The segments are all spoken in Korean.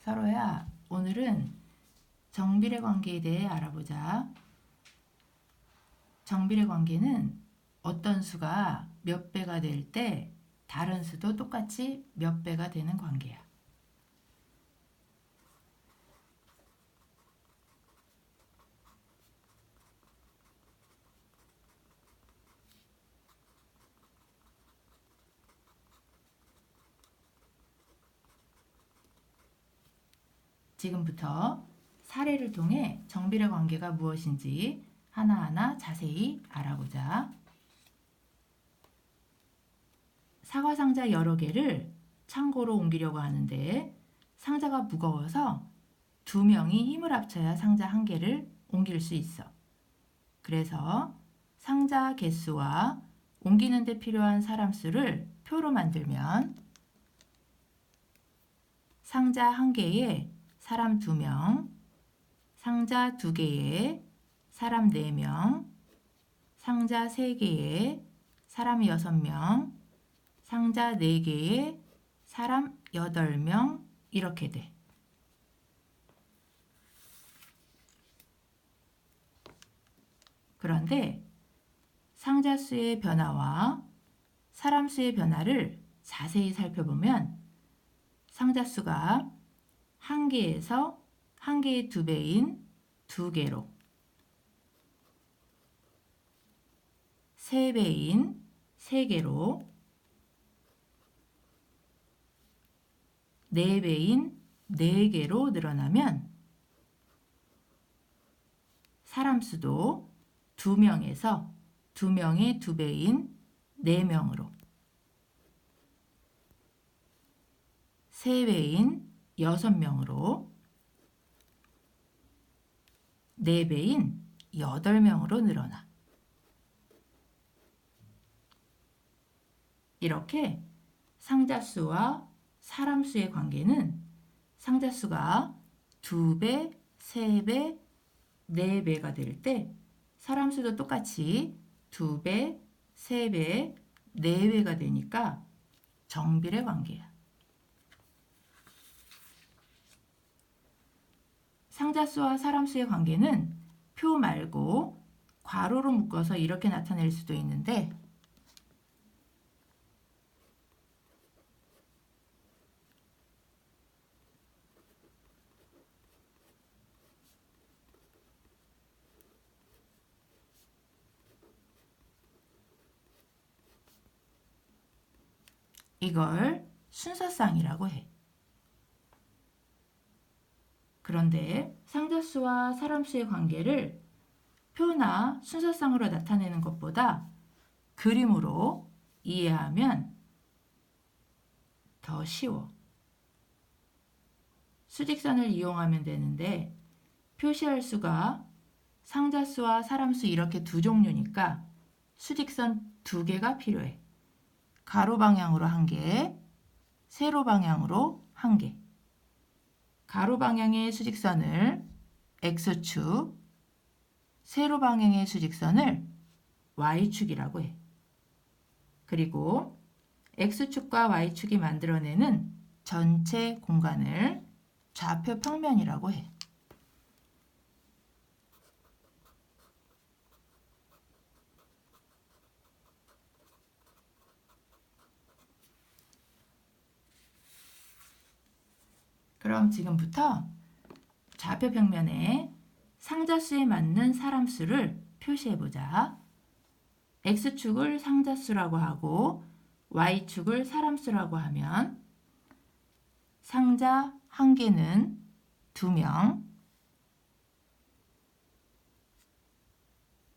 서로야, 오늘은 정비례 관계에 대해 알아보자. 정비례 관계는 어떤 수가 몇 배가 될 때 다른 수도 똑같이 몇 배가 되는 관계야. 지금부터 사례를 통해 정비례 관계가 무엇인지 하나하나 자세히 알아보자. 사과 상자 여러 개를 창고로 옮기려고 하는데 상자가 무거워서 2명이 힘을 합쳐야 상자 1개를 옮길 수 있어. 그래서 상자 개수와 옮기는 데 필요한 사람 수를 표로 만들면 상자 1개에 사람 2명, 상자 2개에 사람 4명, 상자 3개에 사람 6명, 상자 4개에 사람 8명 이렇게 돼. 그런데 상자 수의 변화와 사람 수의 변화를 자세히 살펴보면 상자 수가 1개에서 1개의 2배인 2개로 3배인 3개로 4배인 4개로 늘어나면 사람 수도 2명에서 2명의 2배인 4명으로 3배인 6명으로 4배인 8명으로 늘어나. 이렇게 상자 수와 사람 수의 관계는 상자 수가 2배, 3배, 4배가 될 때 사람 수도 똑같이 2배, 3배, 4배가 되니까 정비례 관계야. 상자 수와 사람 수의 관계는 표 말고 괄호로 묶어서 이렇게 나타낼 수도 있는데 이걸 순서쌍이라고 해. 그런데 상자 수와 사람 수의 관계를 표나 순서쌍으로 나타내는 것보다 그림으로 이해하면 더 쉬워. 수직선을 이용하면 되는데 표시할 수가 상자 수와 사람 수 이렇게 두 종류니까 수직선 2개가 필요해. 가로 방향으로 1개, 세로 방향으로 1개. 가로 방향의 수직선을 X축, 세로 방향의 수직선을 Y축이라고 해. 그리고 X축과 Y축이 만들어내는 전체 공간을 좌표 평면이라고 해. 그럼 지금부터 좌표 평면에 상자 수에 맞는 사람 수를 표시해 보자. X축을 상자 수라고 하고 Y축을 사람 수라고 하면 상자 1개는 2명,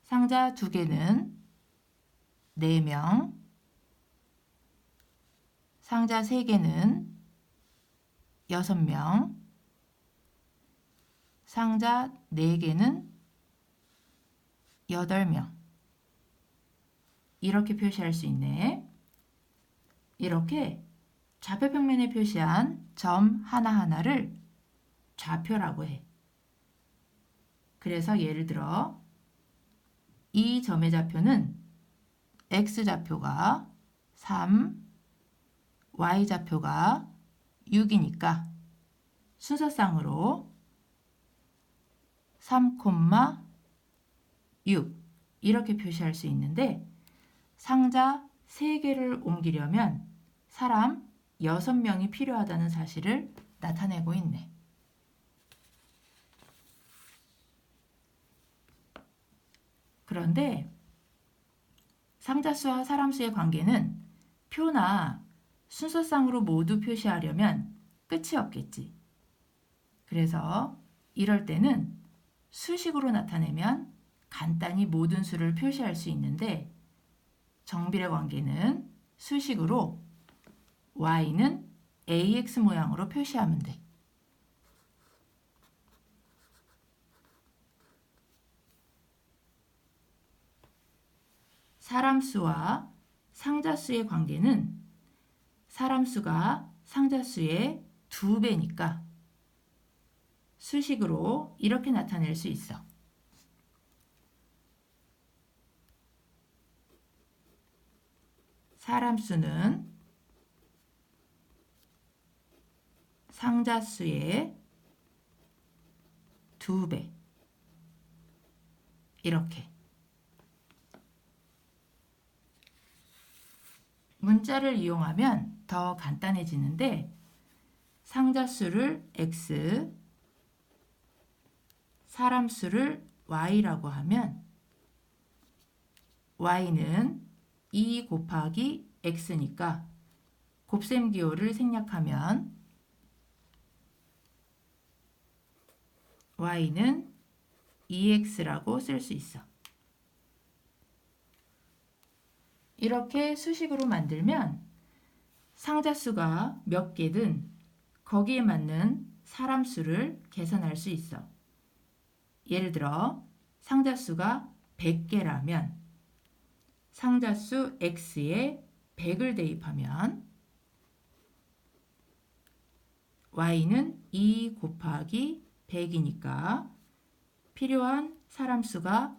상자 2개는 4명, 상자 3개는 6명, 상자 4개는 8명. 이렇게 표시할 수 있네. 이렇게 좌표 평면에 표시한 점 하나하나를 좌표라고 해. 그래서 예를 들어 이 점의 좌표는 X좌표가 3, Y좌표가 6이니까 순서쌍으로 3,6 이렇게 표시할 수 있는데 상자 3개를 옮기려면 사람 6명이 필요하다는 사실을 나타내고 있네. 그런데 상자수와 사람수의 관계는 표나 순서쌍으로 모두 표시하려면 끝이 없겠지. 그래서 이럴 때는 수식으로 나타내면 간단히 모든 수를 표시할 수 있는데 정비례 관계는 수식으로 y는 ax 모양으로 표시하면 돼. 사람수와 상자수의 관계는 사람수가 상자수의 2배니까 수식으로 이렇게 나타낼 수 있어. 사람수는 상자수의 2배. 이렇게. 문자를 이용하면 더 간단해지는데 상자수를 x, 사람수를 y라고 하면 y는 2 곱하기 x니까 곱셈 기호를 생략하면 y는 2x라고 쓸 수 있어. 이렇게 수식으로 만들면 상자수가 몇 개든 거기에 맞는 사람수를 계산할 수 있어. 예를 들어 상자수가 100개라면 상자수 x에 100을 대입하면 y는 2 곱하기 100이니까 필요한 사람수가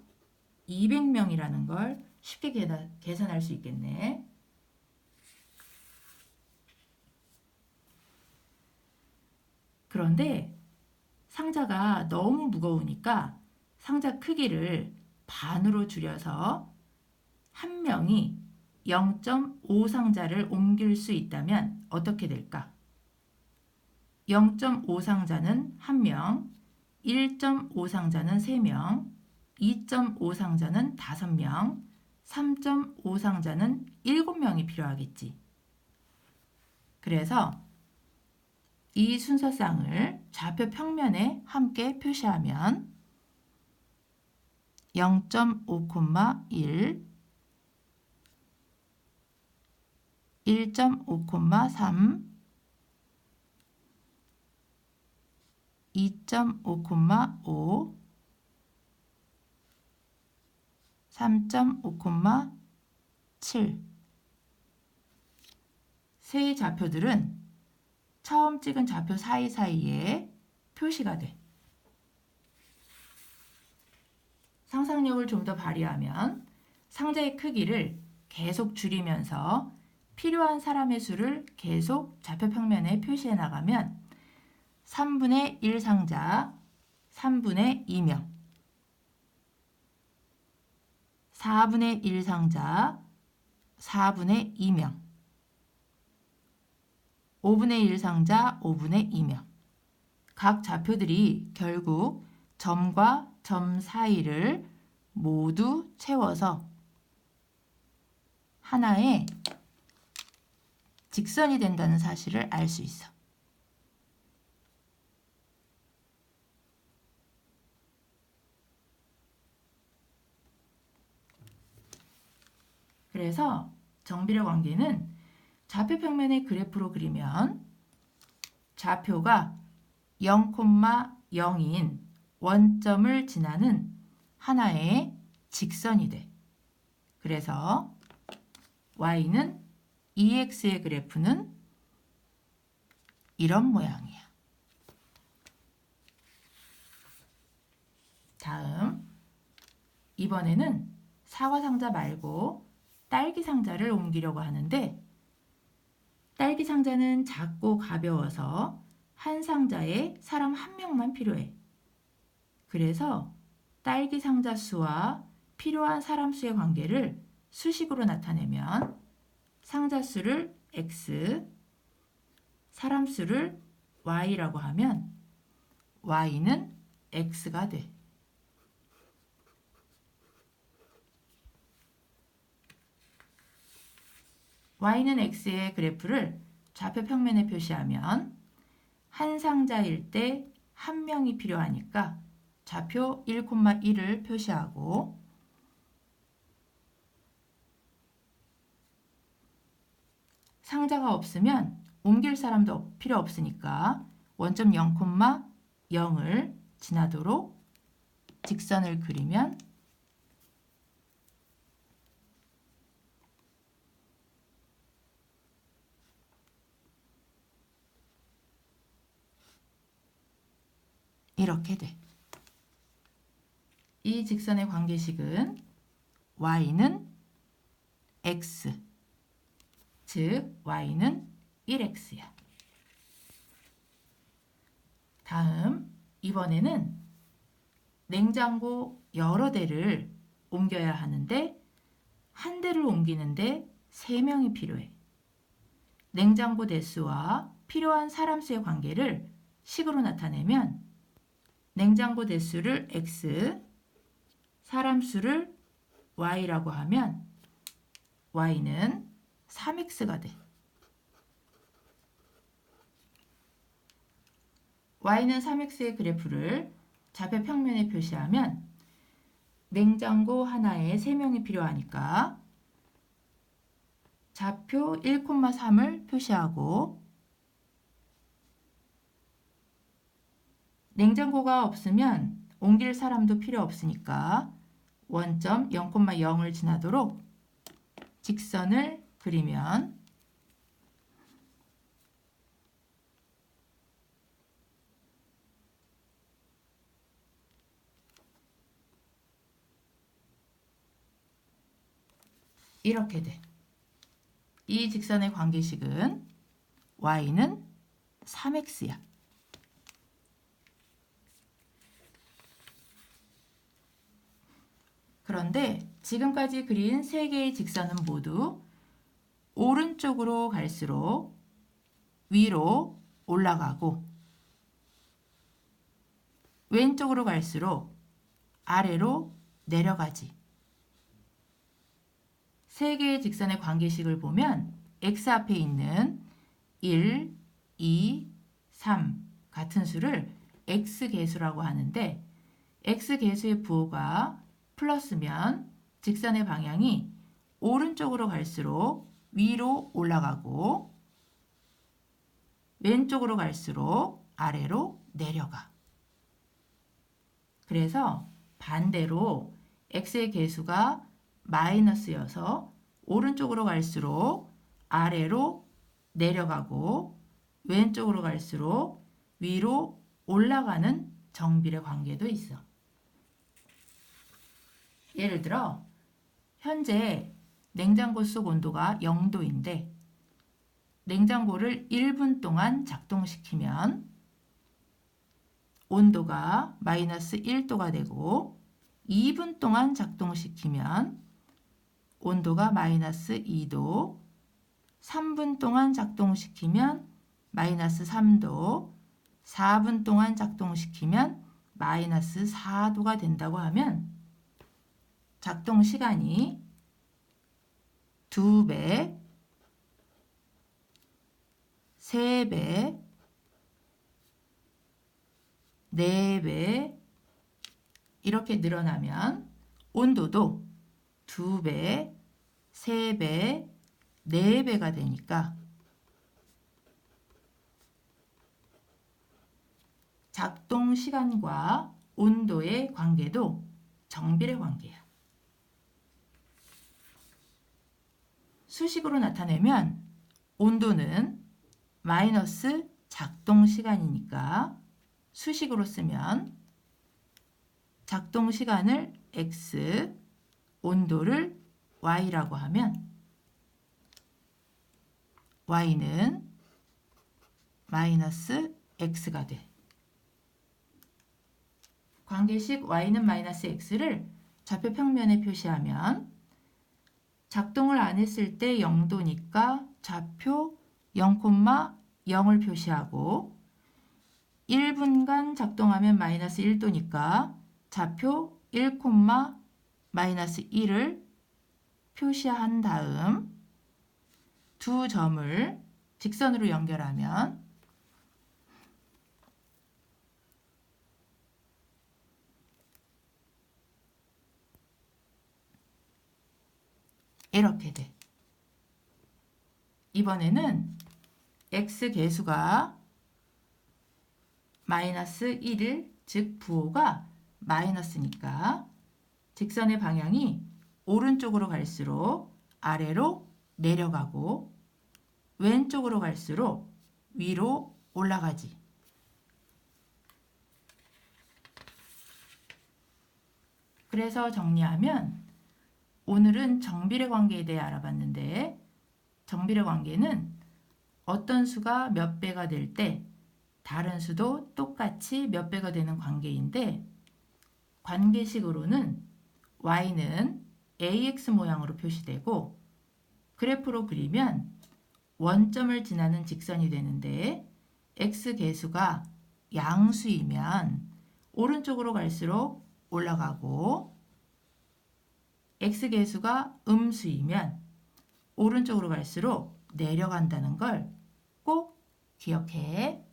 200명이라는 걸 쉽게 계산할 수 있겠네. 그런데 상자가 너무 무거우니까 상자 크기를 반으로 줄여서 한 명이 0.5 상자를 옮길 수 있다면 어떻게 될까? 0.5 상자는 1명, 1.5 상자는 3명, 2.5 상자는 5명, 3.5 상자는 7명이 필요하겠지. 그래서 이 순서쌍을 좌표 평면에 함께 표시하면 0.5,1, 1.5,3, 2.5,5, 3.5,7 세 좌표들은 처음 찍은 좌표 사이사이에 표시가 돼. 상상력을 좀 더 발휘하면 상자의 크기를 계속 줄이면서 필요한 사람의 수를 계속 좌표 평면에 표시해 나가면 3분의 1 상자 3분의 2명, 4분의 1 상자 4분의 2명, 5분의 1 상자 5분의 2명. 각 좌표들이 결국 점과 점 사이를 모두 채워서 하나의 직선이 된다는 사실을 알 수 있어. 그래서 정비례 관계는 좌표 평면의 그래프로 그리면 좌표가 0,0인 원점을 지나는 하나의 직선이 돼. 그래서 y는 2x의 그래프는 이런 모양이야. 다음, 이번에는 사과 상자 말고 딸기 상자를 옮기려고 하는데 딸기 상자는 작고 가벼워서 한 상자에 사람 한 명만 필요해. 그래서 딸기 상자 수와 필요한 사람 수의 관계를 수식으로 나타내면 상자 수를 x, 사람 수를 y라고 하면 y는 x가 돼. y는 x의 그래프를 좌표 평면에 표시하면 한 상자일 때 한 명이 필요하니까 좌표 1,1을 표시하고 상자가 없으면 옮길 사람도 필요 없으니까 원점 0,0을 지나도록 직선을 그리면 이렇게 돼. 이 직선의 관계식은 y는 x, 즉 y는 1x야. 다음 이번에는 냉장고 여러 대를 옮겨야 하는데 한 대를 옮기는데 3명이 필요해. 냉장고 대수와 필요한 사람 수의 관계를 식으로 나타내면 냉장고 대수를 x, 사람 수를 y라고 하면 y는 3x가 돼. y는 3x의 그래프를 좌표 평면에 표시하면 냉장고 하나에 3명이 필요하니까 좌표 1,3을 표시하고 냉장고가 없으면 옮길 사람도 필요 없으니까 원점 0,0을 지나도록 직선을 그리면 이렇게 돼. 이 직선의 관계식은 y는 3x야. 그런데 지금까지 그린 3개의 직선은 모두 오른쪽으로 갈수록 위로 올라가고 왼쪽으로 갈수록 아래로 내려가지. 3개의 직선의 관계식을 보면 x 앞에 있는 1, 2, 3 같은 수를 x계수라고 하는데 x계수의 부호가 플러스면 직선의 방향이 오른쪽으로 갈수록 위로 올라가고 왼쪽으로 갈수록 아래로 내려가. 그래서 반대로 x의 계수가 마이너스여서 오른쪽으로 갈수록 아래로 내려가고 왼쪽으로 갈수록 위로 올라가는 정비례 관계도 있어. 예를 들어 현재 냉장고 속 온도가 0도인데 냉장고를 1분 동안 작동시키면 온도가 마이너스 1도가 되고 2분 동안 작동시키면 온도가 마이너스 2도, 3분 동안 작동시키면 마이너스 3도, 4분 동안 작동시키면 마이너스 4도가 된다고 하면 작동 시간이 2배, 3배, 4배 이렇게 늘어나면 온도도 2배, 3배, 4배가 되니까 작동 시간과 온도의 관계도 정비례 관계야. 수식으로 나타내면 온도는 마이너스 작동 시간이니까 수식으로 쓰면 작동 시간을 x, 온도를 y라고 하면 y는 마이너스 x가 돼. 관계식 y는 마이너스 x를 좌표 평면에 표시하면 작동을 안 했을 때 0도니까 좌표 0,0을 표시하고 1분간 작동하면 마이너스 1도니까 좌표 1, 마이너스 1을 표시한 다음 두 점을 직선으로 연결하면 이렇게 돼. 이번에는 x 계수가 마이너스 1일, 즉 부호가 마이너스니까 직선의 방향이 오른쪽으로 갈수록 아래로 내려가고 왼쪽으로 갈수록 위로 올라가지. 그래서 정리하면 오늘은 정비례 관계에 대해 알아봤는데 정비례 관계는 어떤 수가 몇 배가 될 때 다른 수도 똑같이 몇 배가 되는 관계인데 관계식으로는 y는 ax 모양으로 표시되고 그래프로 그리면 원점을 지나는 직선이 되는데 x 계수가 양수이면 오른쪽으로 갈수록 올라가고 x 계수가 음수이면 오른쪽으로 갈수록 내려간다는 걸 꼭 기억해.